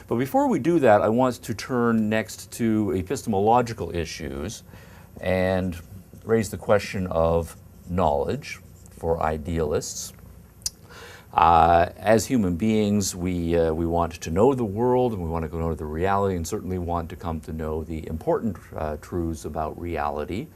But before we do that, I want to turn next to epistemological issues and raise the question of knowledge for idealists. As human beings, we want to know the world, and we want to know the reality, and certainly want to come to know the important truths about reality.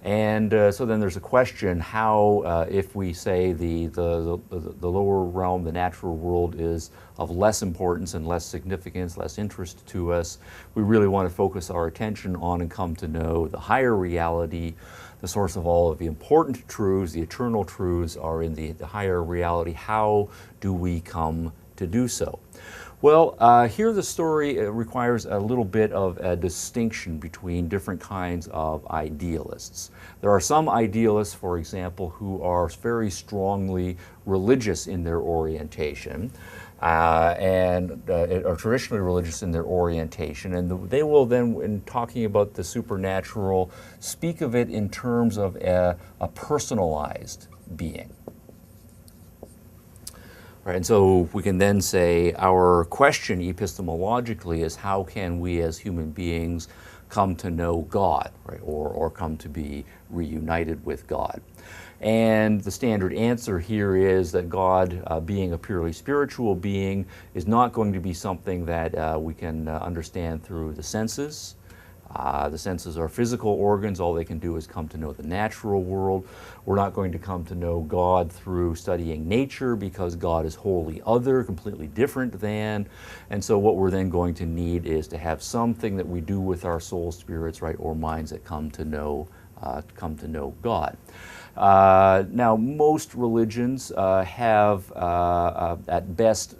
And so then there's a question how, if we say the lower realm, the natural world, is of less importance and less significance, less interest to us, we really want to focus our attention on and come to know the higher reality. The source of all of the important truths, the eternal truths, are in the higher reality. How do we come to do so? Well, here the story requires a little bit of a distinction between different kinds of idealists. There are some idealists, for example, who are very strongly religious in their orientation. And are traditionally religious in their orientation, and they will then, in talking about the supernatural, speak of it in terms of a personalized being. Right, and so we can then say our question epistemologically is how can we as human beings come to know God, right, or come to be reunited with God. And the standard answer here is that God, being a purely spiritual being, is not going to be something that we can understand through the senses. The senses are physical organs. All they can do is come to know the natural world. We're not going to come to know God through studying nature, because God is wholly other, completely different than. And so what we're then going to need is to have something that we do with our soul, spirits, right, or minds that come to know God. Now, most religions have, at best,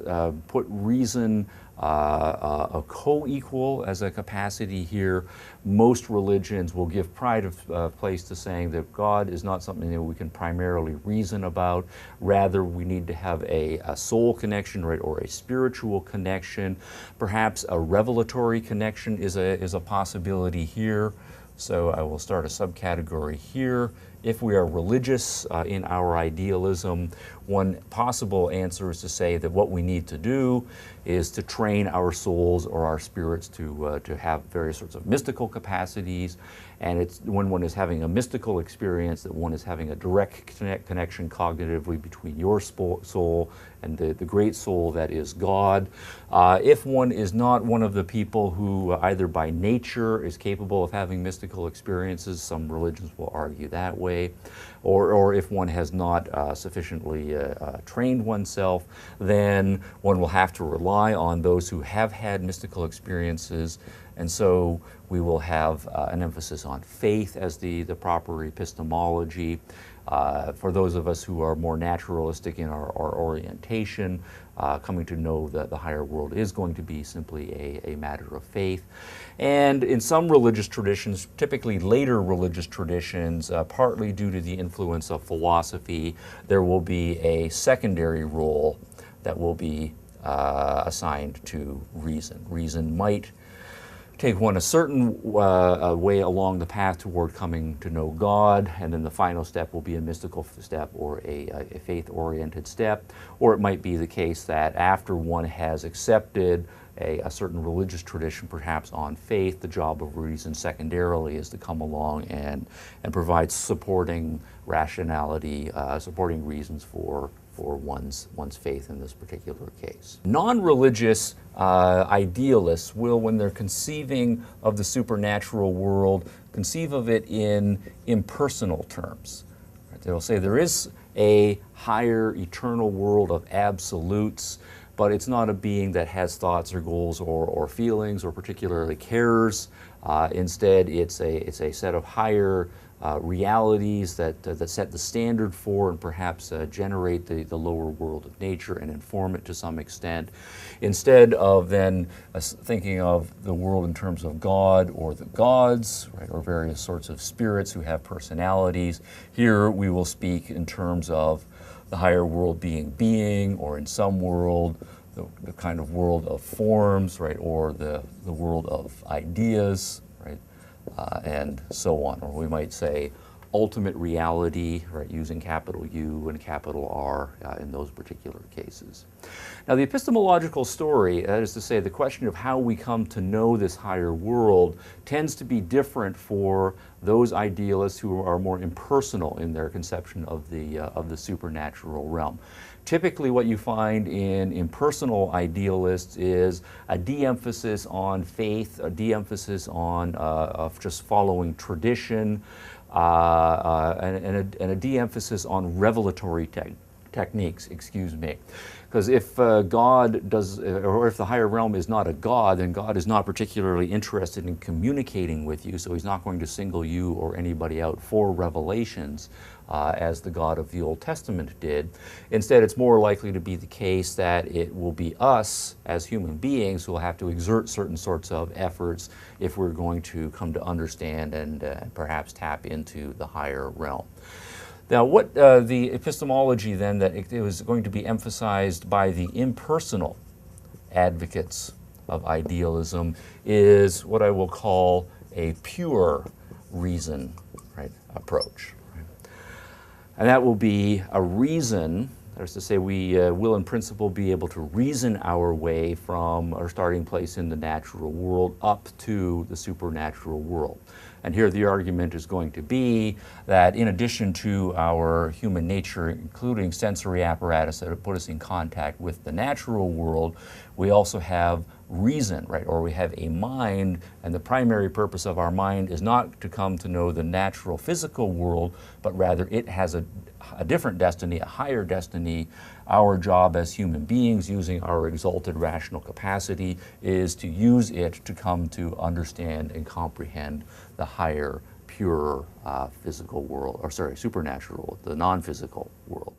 put reason a co-equal as a capacity here. Most religions will give pride of place to saying that God is not something that we can primarily reason about. Rather, we need to have a soul connection, right, or a spiritual connection. Perhaps a revelatory connection is a possibility here. So I will start a subcategory here. If we are religious in our idealism, one possible answer is to say that what we need to do is to train our souls or our spirits to have various sorts of mystical capacities. And it's when one is having a mystical experience that one is having a direct connection cognitively between your soul and the great soul that is God. If one is not one of the people who either by nature is capable of having mystical experiences, some religions will argue that way, or if one has not sufficiently trained oneself, then one will have to rely on those who have had mystical experiences. And so we will have an emphasis on faith as the proper epistemology. For those of us who are more naturalistic in our orientation, coming to know that the higher world is going to be simply a matter of faith. And in some religious traditions, typically later religious traditions, partly due to the influence of philosophy, there will be a secondary role that will be assigned to reason. Reason might take one a certain way along the path toward coming to know God, and then the final step will be a mystical step or a faith-oriented step. Or it might be the case that after one has accepted a certain religious tradition, perhaps on faith, the job of reason secondarily is to come along and provide supporting rationality, supporting reasons for one's faith in this particular case. Non-religious idealists will, when they're conceiving of the supernatural world, conceive of it in impersonal terms. They'll say there is a higher eternal world of absolutes, but it's not a being that has thoughts or goals or feelings or particularly cares. Instead, it's a set of higher realities that set the standard for and perhaps generate the lower world of nature and inform it to some extent. Instead of then thinking of the world in terms of God or the gods, right, or various sorts of spirits who have personalities, here we will speak in terms of the higher world being, or in some world, the kind of world of forms, right, or the world of ideas, right, and so on. Or we might say ultimate reality, right, using capital U and capital R in those particular cases. Now, the epistemological story, that is to say, the question of how we come to know this higher world, tends to be different for those idealists who are more impersonal in their conception of the supernatural realm. Typically, what you find in impersonal idealists is a de-emphasis on faith, a de-emphasis on of just following tradition, and a de-emphasis on revelatory techniques, excuse me. Because if God does, or if the higher realm is not a God, then God is not particularly interested in communicating with you, so he's not going to single you or anybody out for revelations as the God of the Old Testament did. Instead, it's more likely to be the case that it will be us as human beings who will have to exert certain sorts of efforts if we're going to come to understand and perhaps tap into the higher realm. Now, what the epistemology then that it was going to be emphasized by the impersonal advocates of idealism is what I will call a pure reason, right, approach. Right? And that will be a reason, that is to say, we will in principle be able to reason our way from our starting place in the natural world up to the supernatural world. And here the argument is going to be that in addition to our human nature, including sensory apparatus that put us in contact with the natural world, we also have reason, right? Or we have a mind, and the primary purpose of our mind is not to come to know the natural physical world, but rather it has a different destiny, a higher destiny. Our job as human beings, using our exalted rational capacity, is to use it to come to understand and comprehend the higher, purer physical world, or sorry, supernatural, the non-physical world.